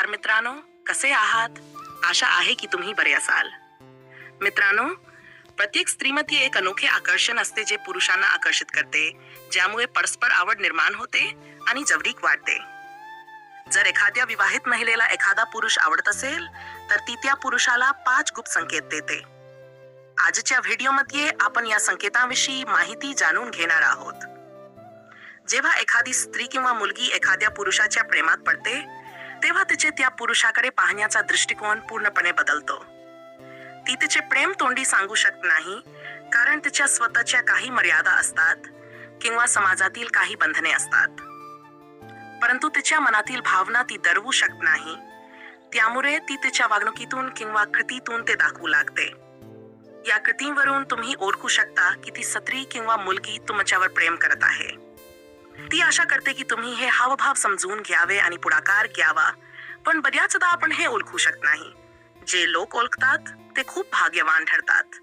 नमस्कार मित्रांनो, कसे आहात? आशा आहे की तुम्ही बरे असाल. मित्रांनो, प्रत्येक स्त्रीमध्ये एक अनोखे आकर्षण असते जे पुरुषांना आकर्षित करते, ज्यामुळे परस्पर आवड निर्माण होते आणि जवळीक वाढते. जर एखाद्या विवाहित महिलेला एखादा पुरुष आवडत असेल तर ती त्या पुरुषाला 5 गुप्त संकेत देते. आजच्या व्हिडिओमध्ये आपण या संकेतांविषयी माहिती जाणून घेणार आहोत. जेव्हा एखादी स्त्री किंवा मुलगी एखाद्या पुरुषाच्या प्रेमात पडते तेव्हा तिचे त्या पुरुषाकडे पाहण्याचा दृष्टिकोन पूर्णपणे बदलतो. ती तिचे प्रेम तोंडी सांगू शकत नाही, कारण तिच्या स्वतःच्या काही मर्यादा असतात किंवा समाजातील काही बंधने असतात. परंतु तिच्या मनातील भावना ती दडवू शकत नाही, त्यामुळे ती तिच्या वागणुकीतून किंवा कृतीतून ते दाखवू लागते. या कृतींवरून तुम्ही ओळखू शकता की ती स्त्री किंवा मुलगी तुमच्यावर प्रेम करत आहे. ती आशा करते की तुम्ही हे हावभाव समजून घ्यावे आणि पुढाकार घ्यावा, पण बऱ्याचदा आपण हे ओळखू शकत नाही. जे लोक ओळखतात ते खूप भाग्यवान ठरतात.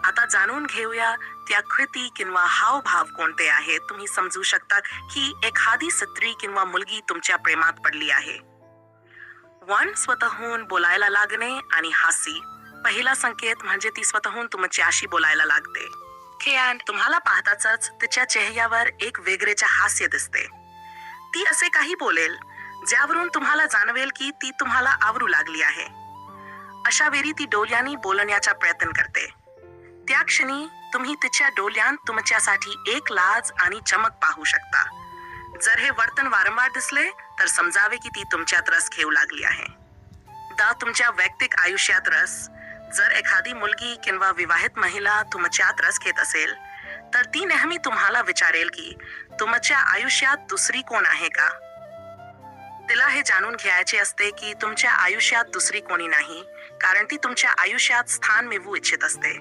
आता जाणून घेऊया त्या कृती किंवा हावभाव कोणते आहेत. तुम्ही समजू शकता की एखादी स्त्री किंवा मुलगी तुमच्या प्रेमात पडली आहे. 1. स्वतःहून बोलायला लागणे आणि हास्य. पहिला संकेत म्हणजे ती स्वतःहून तुमच्याशी बोलायला लागते. तुम्हाला पाहताच तिच्या चेहऱ्यावर एक वेगळेच हास्य दिसते. ती असे काही बोलेल ज्यावरून तुम्हाला जाणवेल की ती तुम्हाला आवडू लागली आहे. अशा वेळी ती डोळ्यांनी बोलण्याचा प्रयत्न करते. त्या क्षणी तुम्ही तिच्या डोळ्यांत तुमच्यासाठी एक लाज आणि चमक पाहू शकता. जर हे वर्तन वारंवार दिसले तर समजावे की ती तुमच्यात रस घेऊ लागली आहे. तुमच्या वैयक्तिक आयुष्यात रस. जर एखादी मुलगी किंवा विवाहित महिला तुमच्यात रस घेत असेल तर ती नेहमी तुम्हाला विचारेल की तुमच्या आयुष्यात दुसरी कोण आहे का. तिला हे जाणून घ्यायचे असते की तुमच्या आयुष्यात दुसरी कोणी नाही, कारण ती तुमच्या आयुष्यात स्थान मिळवू इच्छित असते.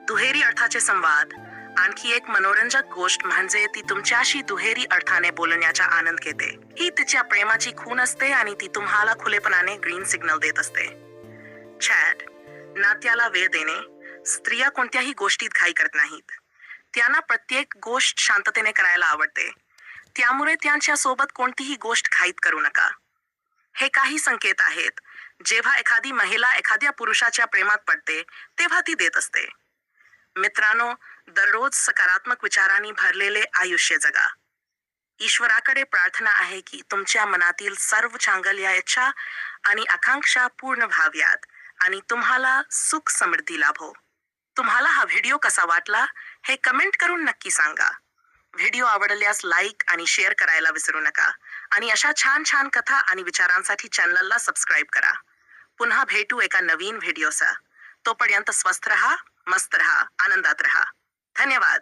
दुहेरी अर्थाचे संवाद. आणखी एक मनोरंजक गोष्ट म्हणजे ती तुमच्याशी दुहेरी अर्थाने बोलण्याचा आनंद घेते. ही तिच्या प्रेमाची खूण असते आणि ती तुम्हाला खुलेपणाने ग्रीन सिग्नल देत असते. चॅट. नात्याला वेळ देणे. स्त्रिया कोणत्याही गोष्टीत घाई करत नाहीत. त्यांना प्रत्येक गोष्ट शांततेने करायला आवडते, त्यामुळे त्यांच्या सोबत कोणतीही गोष्ट घाईत करू नका. हे काही संकेत आहेत जेव्हा एखादी महिला एखाद्या पुरुषाच्या प्रेमात पडते तेव्हा ती देत असते. मित्रांनो, दररोज सकारात्मक विचारांनी भरलेले आयुष्य जगा. ईश्वराकडे प्रार्थना आहे की तुमच्या मनातील सर्व चांगल्या इच्छा आणि आकांक्षा पूर्ण व्हाव्यात आणि तुम्हाला सुख समृद्धी लाभो. तुम्हाला हा व्हिडिओ कसा वाटला हे कमेंट करून नक्की सांगा. व्हिडिओ आवडल्यास लाईक आणि शेअर करायला विसरू नका आणि अशा छान छान कथा आणि विचारांसाठी चॅनलला सबस्क्राईब करा. पुन्हा भेटू एका नवीन व्हिडिओचा. तोपर्यंत स्वस्थ रहा, मस्त रहा, आनंदात रहा. धन्यवाद.